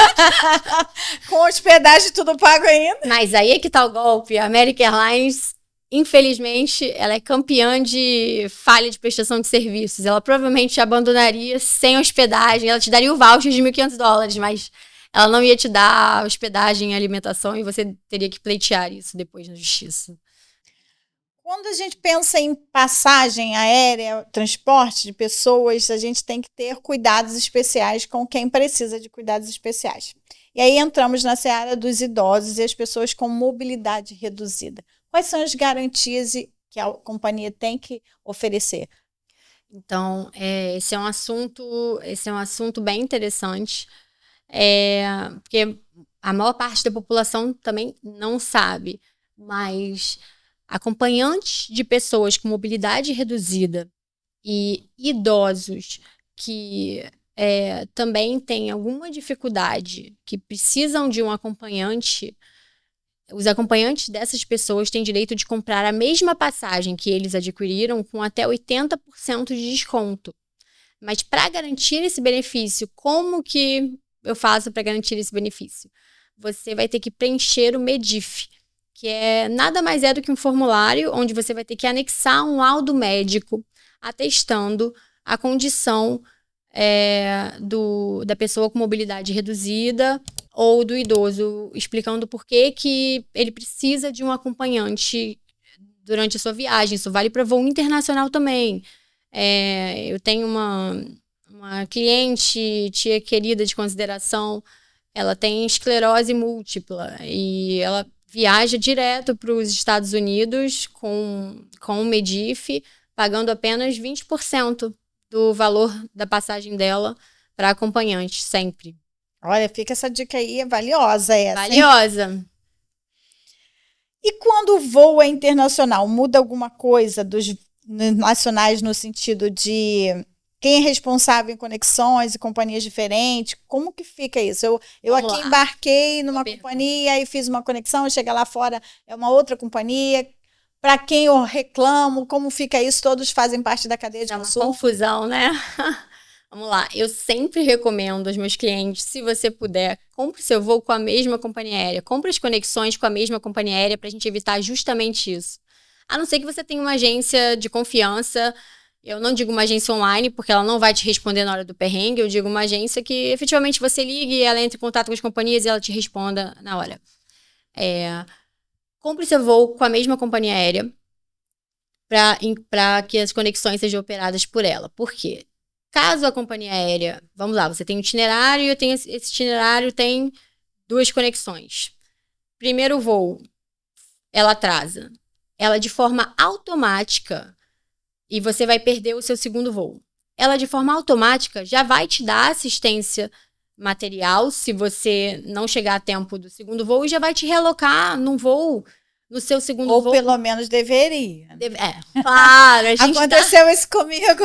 Com hospedagem tudo pago ainda. Mas aí é que tá o golpe. A American Airlines, infelizmente, ela é campeã de falha de prestação de serviços. Ela provavelmente te abandonaria sem hospedagem. Ela te daria o voucher de $1.500, mas ela não ia te dar hospedagem e alimentação e você teria que pleitear isso depois na justiça. Quando a gente pensa em passagem aérea, transporte de pessoas, a gente tem que ter cuidados especiais com quem precisa de cuidados especiais. E aí entramos na seara dos idosos e as pessoas com mobilidade reduzida. Quais são as garantias que a companhia tem que oferecer? Então, esse é um assunto bem interessante, porque a maior parte da população também não sabe, mas acompanhantes de pessoas com mobilidade reduzida e idosos que também têm alguma dificuldade, que precisam de um acompanhante, os acompanhantes dessas pessoas têm direito de comprar a mesma passagem que eles adquiriram com até 80% de desconto. Mas para garantir esse benefício, como que eu faço para garantir esse benefício? Você vai ter que preencher o MEDIF, que nada mais é do que um formulário onde você vai ter que anexar um laudo médico atestando a condição da pessoa com mobilidade reduzida ou do idoso, explicando por que ele precisa de um acompanhante durante a sua viagem. Isso vale para voo internacional também. Eu tenho uma cliente, tia querida de consideração, ela tem esclerose múltipla e ela viaja direto para os Estados Unidos com o MEDIF, pagando apenas 20% do valor da passagem dela para acompanhante, sempre. Olha, fica essa dica aí, é valiosa essa. Valiosa. Hein? E quando o voo é internacional, muda alguma coisa dos nacionais no sentido de quem é responsável em conexões e companhias diferentes? Como que fica isso? Eu aqui embarquei numa companhia e fiz uma conexão, chega lá fora, é uma outra companhia. Para quem eu reclamo, como fica isso? Todos fazem parte da cadeia de consumo? É uma confusão, né? Vamos lá, eu sempre recomendo aos meus clientes, se você puder, compre seu voo com a mesma companhia aérea, compre as conexões com a mesma companhia aérea para a gente evitar justamente isso. A não ser que você tenha uma agência de confiança, eu não digo uma agência online, porque ela não vai te responder na hora do perrengue, eu digo uma agência que efetivamente você ligue, ela entre em contato com as companhias e ela te responda na hora. Compre seu voo com a mesma companhia aérea para que as conexões sejam operadas por ela. Por quê? Caso a companhia aérea, vamos lá, você tem um itinerário e esse itinerário tem 2 conexões. Primeiro voo, ela atrasa. Ela de forma automática, e você vai perder o seu segundo voo. Ela de forma automática já vai te dar assistência material se você não chegar a tempo do segundo voo e já vai te realocar num voo no seu segundo voo. Ou pelo menos deveria. Claro. A gente aconteceu isso comigo,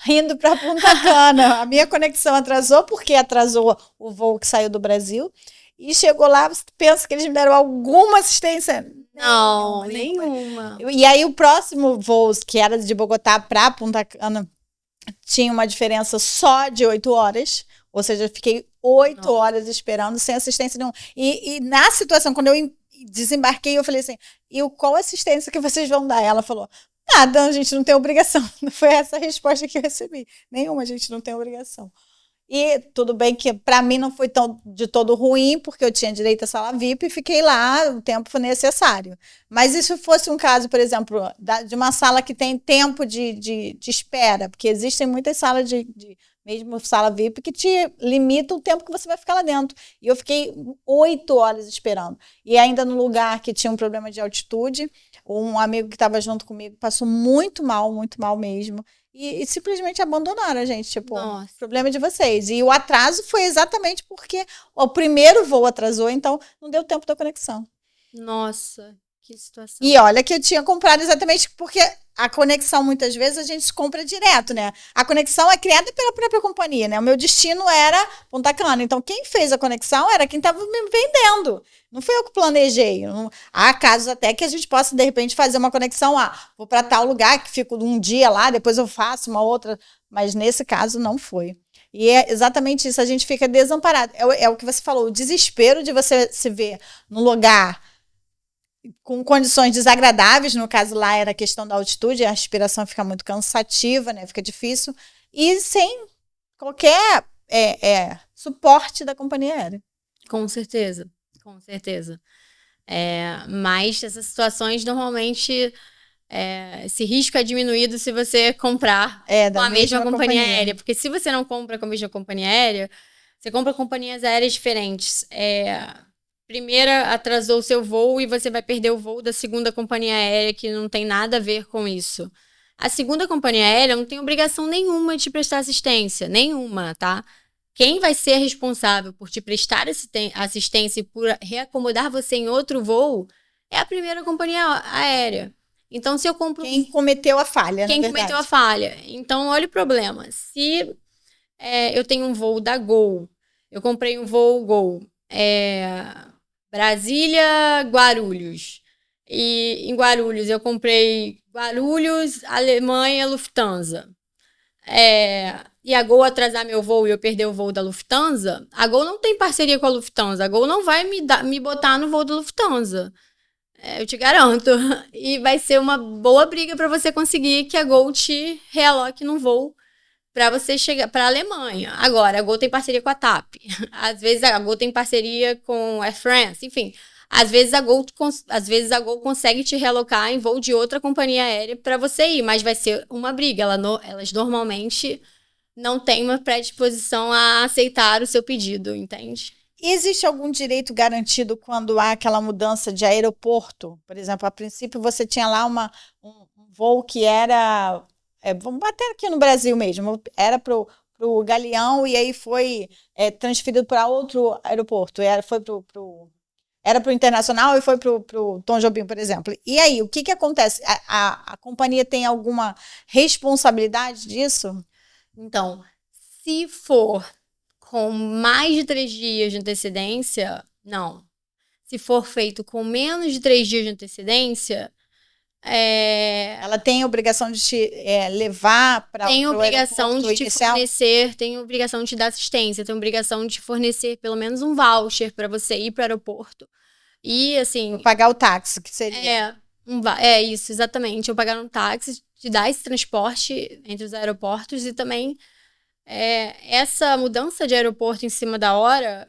indo para Punta Cana. A minha conexão atrasou, porque atrasou o voo que saiu do Brasil. E chegou lá, você pensa que eles me deram alguma assistência? Não, nenhuma. E aí o próximo voo, que era de Bogotá para Punta Cana, tinha uma diferença só de 8 horas. Ou seja, eu fiquei 8 horas esperando sem assistência nenhuma. E na situação, quando eu desembarquei, eu falei assim, qual assistência que vocês vão dar? Ela falou, nada, a gente não tem obrigação. Foi essa a resposta que eu recebi. Nenhuma, a gente não tem obrigação. E tudo bem que para mim não foi de todo ruim, porque eu tinha direito à sala VIP e fiquei lá o tempo necessário. Mas e se fosse um caso, por exemplo, de uma sala que tem tempo de espera? Porque existem muitas salas mesmo sala VIP, que te limita o tempo que você vai ficar lá dentro. E eu fiquei 8 horas esperando. E ainda no lugar que tinha um problema de altitude, um amigo que estava junto comigo passou muito mal mesmo. E simplesmente abandonaram a gente, tipo, problema de vocês. E o atraso foi exatamente porque o primeiro voo atrasou, então não deu tempo da conexão. Nossa, que situação. E olha que eu tinha comprado exatamente porque a conexão, muitas vezes, a gente compra direto, né? A conexão é criada pela própria companhia, né? O meu destino era Punta Cana. Então, quem fez a conexão era quem estava me vendendo. Não foi eu que planejei. Há casos até que a gente possa, de repente, fazer uma conexão. Vou para tal lugar, que fico um dia lá, depois eu faço uma outra. Mas, nesse caso, não foi. E é exatamente isso. A gente fica desamparado. É o que você falou. O desespero de você se ver num lugar com condições desagradáveis, no caso lá era a questão da altitude, a respiração fica muito cansativa, né? Fica difícil, e sem qualquer suporte da companhia aérea. Com certeza, com certeza. Mas essas situações normalmente esse risco é diminuído se você comprar com a mesma companhia aérea. Porque se você não compra com a mesma companhia aérea, você compra companhias aéreas diferentes. Primeira atrasou o seu voo e você vai perder o voo da segunda companhia aérea, que não tem nada a ver com isso. A segunda companhia aérea não tem obrigação nenhuma de te prestar assistência, nenhuma, tá? Quem vai ser responsável por te prestar assistência e por reacomodar você em outro voo é a primeira companhia aérea. Então, se eu compro... Quem cometeu a falha, Quem cometeu a falha. Então, olha o problema. Se eu tenho um voo da Gol, eu comprei um voo Gol, Brasília, Guarulhos. E em Guarulhos eu comprei Guarulhos, Alemanha, Lufthansa. E a Gol atrasar meu voo e eu perder o voo da Lufthansa, a Gol não tem parceria com a Lufthansa. A Gol não vai me botar no voo da Lufthansa. Eu te garanto. E vai ser uma boa briga para você conseguir que a Gol te realoque num voo para você chegar para a Alemanha. Agora, a Gol tem parceria com a TAP. Às vezes a Gol tem parceria com a Air France. Enfim, às vezes a Gol consegue te realocar em voo de outra companhia aérea para você ir, mas vai ser uma briga. Elas normalmente não têm uma predisposição a aceitar o seu pedido, entende? Existe algum direito garantido quando há aquela mudança de aeroporto? Por exemplo, a princípio você tinha lá um voo que era... vamos bater aqui no Brasil mesmo. Era para o Galeão e aí foi transferido para outro aeroporto. Era para o Internacional e foi para o Tom Jobim, por exemplo. E aí, o que acontece? A companhia tem alguma responsabilidade disso? Então, se for com mais de 3 dias de antecedência, não. Se for feito com menos de 3 dias de antecedência, ela tem a obrigação de te levar para o aeroporto inicial? Tem obrigação de te fornecer, tem obrigação de te dar assistência, tem obrigação de te fornecer pelo menos um voucher para você ir para o aeroporto. E, assim... pagar o táxi, que seria... Isso, exatamente. Eu pagar um táxi, te dar esse transporte entre os aeroportos e também... essa mudança de aeroporto em cima da hora,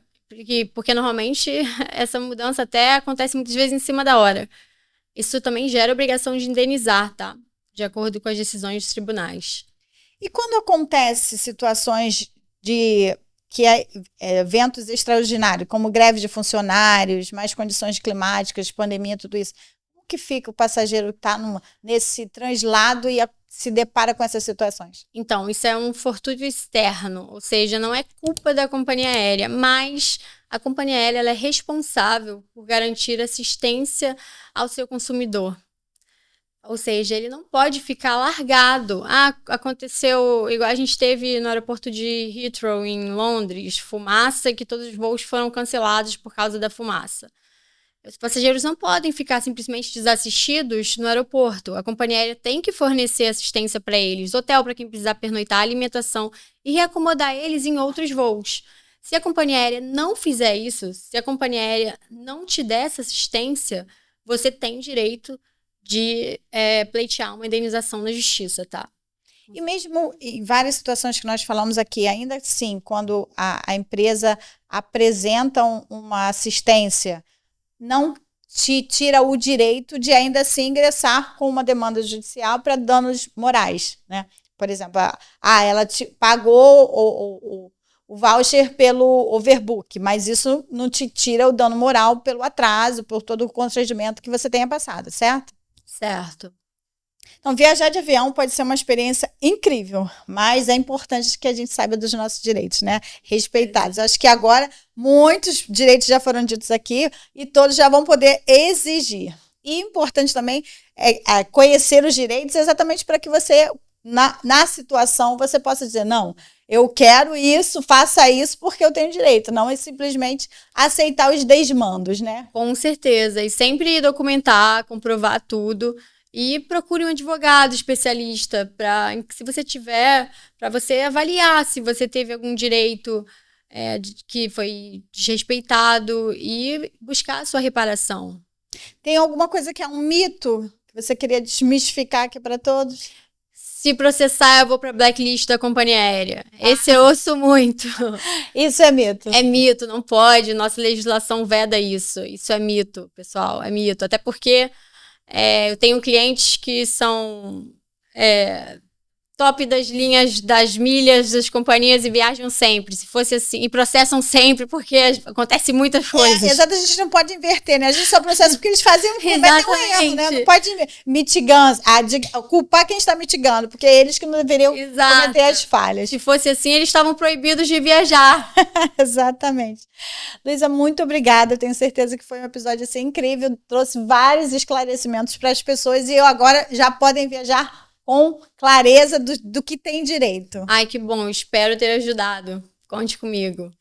porque normalmente essa mudança até acontece muitas vezes em cima da hora. Isso também gera obrigação de indenizar, tá? De acordo com as decisões dos tribunais. E quando acontece situações de eventos extraordinários, como greve de funcionários, mais condições climáticas, pandemia, tudo isso, como que fica o passageiro que está nesse translado e se depara com essas situações? Então, isso é um fortúnio externo, ou seja, não é culpa da companhia aérea, mas a companhia aérea ela é responsável por garantir assistência ao seu consumidor. Ou seja, ele não pode ficar largado. Aconteceu, igual a gente teve no aeroporto de Heathrow, em Londres, fumaça, que todos os voos foram cancelados por causa da fumaça. Os passageiros não podem ficar simplesmente desassistidos no aeroporto. A companhia aérea tem que fornecer assistência para eles, hotel para quem precisar pernoitar, alimentação e reacomodar eles em outros voos. Se a companhia aérea não fizer isso, se a companhia aérea não te der essa assistência, você tem direito de pleitear uma indenização na justiça, tá? E mesmo em várias situações que nós falamos aqui, ainda assim, quando a empresa apresenta uma assistência, não te tira o direito de ainda assim ingressar com uma demanda judicial para danos morais, né? Por exemplo, ela te pagou o voucher pelo overbook, mas isso não te tira o dano moral pelo atraso, por todo o constrangimento que você tenha passado, certo? Certo. Então, viajar de avião pode ser uma experiência incrível, mas é importante que a gente saiba dos nossos direitos, né? Respeitados. Acho que agora muitos direitos já foram ditos aqui e todos já vão poder exigir. E importante também é conhecer os direitos exatamente para que você, na situação, você possa dizer, não, eu quero isso, faça isso porque eu tenho direito. Não é simplesmente aceitar os desmandos, né? Com certeza. E sempre documentar, comprovar tudo. E procure um advogado especialista se você tiver, para você avaliar se você teve algum direito que foi desrespeitado e buscar a sua reparação. Tem alguma coisa que é um mito que você queria desmistificar aqui para todos? Se processar, eu vou para a blacklist da companhia aérea. Esse eu ouço muito. Isso é mito? É mito, não pode. Nossa legislação veda isso. Isso é mito, pessoal, é mito. Até porque Eu tenho clientes que são top das linhas, das milhas, das companhias e viajam sempre. Se fosse assim, e processam sempre, porque acontece muitas coisas. Exato, a gente não pode inverter, né? A gente só processa porque eles cometem um erro, né? Não pode mitigando, culpar quem está mitigando, porque é eles que não deveriam cometer as falhas. Se fosse assim, eles estavam proibidos de viajar. Exatamente. Luísa, muito obrigada. Eu tenho certeza que foi um episódio assim, incrível. Trouxe vários esclarecimentos para as pessoas e agora já podem viajar com clareza do que tem direito. Ai, que bom. Espero ter ajudado. Conte comigo.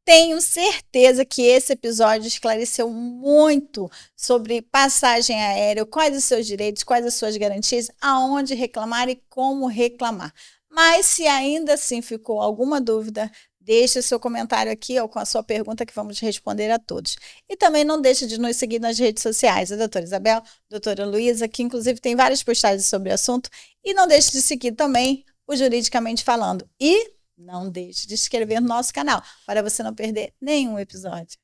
Tenho certeza que esse episódio esclareceu muito sobre passagem aérea, quais os seus direitos, quais as suas garantias, aonde reclamar e como reclamar. Mas se ainda assim ficou alguma dúvida, deixe seu comentário aqui ou com a sua pergunta que vamos responder a todos. E também não deixe de nos seguir nas redes sociais, a doutora Isabel, a doutora Luísa, que inclusive tem várias postagens sobre o assunto. E não deixe de seguir também o Juridicamente Falando. E não deixe de se inscrever no nosso canal, para você não perder nenhum episódio.